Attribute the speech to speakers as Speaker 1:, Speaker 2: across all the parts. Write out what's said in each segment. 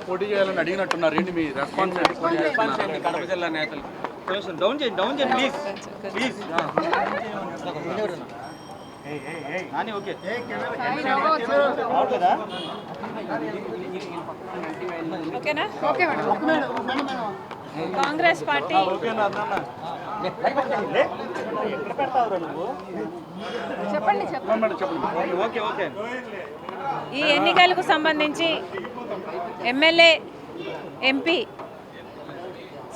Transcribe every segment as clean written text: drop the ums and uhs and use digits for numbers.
Speaker 1: పోటీ చేయాలని అడిగినట్టున్నారు. ఏంటి మీ రెస్పాన్స్? కడప జిల్లా నేతలు డౌన్ చేయండి ప్లీజ్ ప్లీజ్. ఓకే
Speaker 2: ఓకేనా? కాంగ్రెస్ పార్టీ ఈ ఎన్నికలకు సంబంధించి ఎమ్మెల్యే ఎంపీ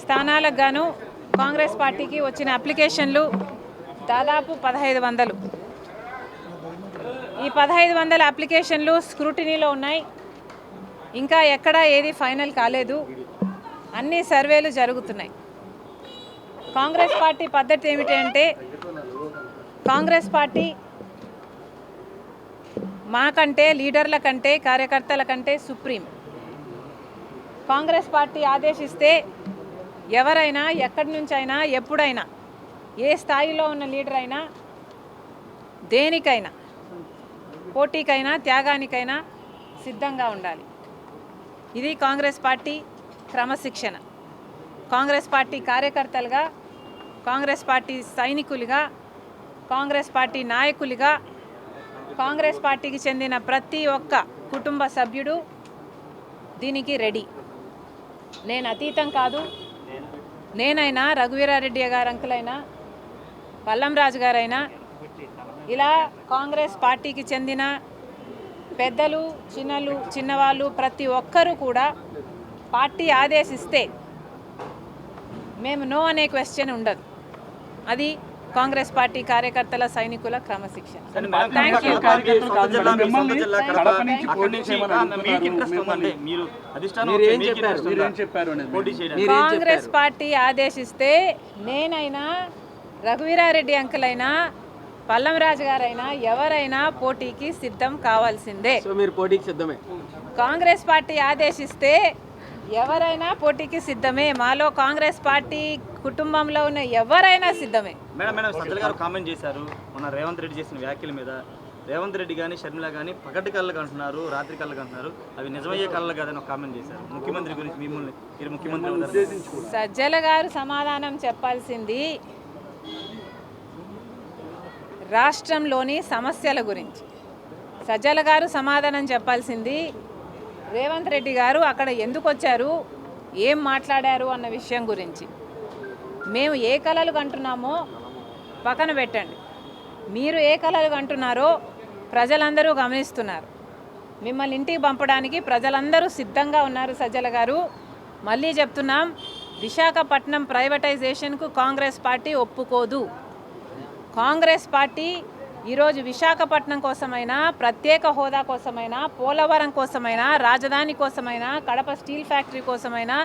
Speaker 2: స్థానాలకు గాను కాంగ్రెస్ పార్టీకి వచ్చిన అప్లికేషన్లు దాదాపు 1500. ఈ 1500 అప్లికేషన్లు స్క్రూటినీలో ఉన్నాయి. ఇంకా ఎక్కడా ఏది ఫైనల్ కాలేదు. అన్ని సర్వేలు జరుగుతున్నాయి. కాంగ్రెస్ పార్టీ పద్ధతి ఏమిటంటే, కాంగ్రెస్ పార్టీ మాకంటే, లీడర్ల కంటే, కార్యకర్తల కంటే సుప్రీం. కాంగ్రెస్ పార్టీ ఆదేశిస్తే ఎవరైనా ఎక్కడి నుంచైనా ఎప్పుడైనా ఏ స్థాయిలో ఉన్న లీడర్ అయినా దేనికైనా పోటీకైనా త్యాగానికైనా సిద్ధంగా ఉండాలి. ఇది కాంగ్రెస్ పార్టీ క్రమశిక్షణ. కాంగ్రెస్ పార్టీ కార్యకర్తలుగా, కాంగ్రెస్ పార్టీ సైనికులుగా, కాంగ్రెస్ పార్టీ నాయకులుగా, కాంగ్రెస్ పార్టీకి చెందిన ప్రతి ఒక్క కుటుంబ సభ్యుడు దీనికి రెడీ. నేను అతీతం కాదు. నేనైనా, రఘువీరారెడ్డి గారు అంకులైనా, పల్లంరాజు గారైనా, ఇలా కాంగ్రెస్ పార్టీకి చెందిన పెద్దలు, చిన్నవాళ్ళు ప్రతి ఒక్కరూ కూడా పార్టీ ఆదేశిస్తే మేము నో అనే క్వశ్చన్ ఉండదు. అది కాంగ్రెస్ పార్టీ కార్యకర్తల సైనికుల క్రమశిక్షణ. Thank you. కాంగ్రెస్ పార్టీ ఆదేశిస్తే నేనైనా, రఘువీరారెడ్డి అంకులైనా, పల్లంరాజు గారైనా ఎవరైనా పోటీకి సిద్ధం కావాల్సిందే.
Speaker 3: మీరు పోటీకి సిద్ధమే.
Speaker 2: కాంగ్రెస్ పార్టీ ఆదేశిస్తే ఎవరైనా పోటీకి సిద్ధమే. మాలో కాంగ్రెస్ పార్టీ కుటుంబంలో ఉన్న ఎవరైనా సిద్ధమే.
Speaker 4: మేడం సజ్జల గారు కామెంట్ చేశారు మన రేవంత్ రెడ్డి చేసిన వ్యాఖ్యల మీద. రేవంత్ రెడ్డి కానీ షర్మిల కానీ పగటి కళ్ళకు అంటున్నారు, రాత్రి కళ్ళకు అంటున్నారు. అవి నిజమయ్యే కళ్ళకు కాదని ఒక కామెంట్ చేశారు. ముఖ్యమంత్రి గురించి మీరు ముఖ్యమంత్రి
Speaker 2: సజ్జల గారు సమాధానం చెప్పాల్సింది రాష్ట్రంలోని సమస్యల గురించి. సజ్జల గారు సమాధానం చెప్పాల్సింది రేవంత్ రెడ్డి గారు అక్కడ ఎందుకు వచ్చారు, ఏం మాట్లాడారు అన్న విషయం గురించి. మేము ఏ కలలు కంటున్నామో పక్కన పెట్టండి. మీరు ఏ కలలు కంటున్నారో ప్రజలందరూ గమనిస్తున్నారు. మిమ్మల్ని ఇంటికి పంపడానికి ప్రజలందరూ సిద్ధంగా ఉన్నారు. సజ్జల గారు, మళ్ళీ చెప్తున్నాం, విశాఖపట్నం ప్రైవేటైజేషన్కు కాంగ్రెస్ పార్టీ ఒప్పుకోదు. కాంగ్రెస్ పార్టీ ఈరోజు విశాఖపట్నం కోసమైనా, ప్రత్యేక హోదా కోసమైనా, పోలవరం కోసమైనా, రాజధాని కోసమైనా, కడప స్టీల్ ఫ్యాక్టరీ కోసమైనా,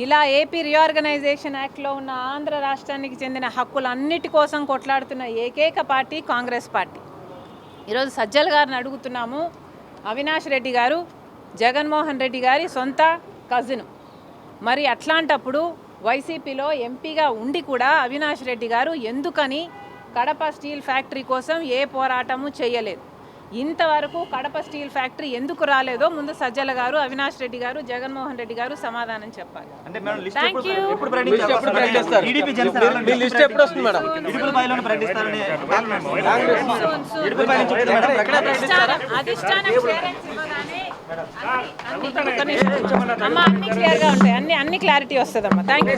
Speaker 2: ఇలా ఏపీ రీఆర్గనైజేషన్ యాక్ట్లో ఉన్న ఆంధ్ర రాష్ట్రానికి చెందిన హక్కులన్నిటి కోసం కొట్లాడుతున్న ఏకైక పార్టీ కాంగ్రెస్ పార్టీ. ఈరోజు సజ్జల గారిని అడుగుతున్నాము. అవినాష్ రెడ్డి గారు జగన్మోహన్ రెడ్డి గారి సొంత కజిన్. మరి అట్లాంటప్పుడు వైసీపీలో ఎంపీగా ఉండి కూడా అవినాష్ రెడ్డి గారు ఎందుకని కడప స్టీల్ ఫ్యాక్టరీ కోసం ఏ పోరాటము చేయలేదు? ఇంతవరకు కడప స్టీల్ ఫ్యాక్టరీ ఎందుకు రాలేదో ముందు సజ్జల గారు, అవినాష్ రెడ్డి గారు, జగన్మోహన్ రెడ్డి గారు సమాధానం చెప్పాలి. Thank you. అన్ని క్లియర్గా ఉంటాయి. అన్ని క్లారిటీ వస్తుందమ్మా. Thank you.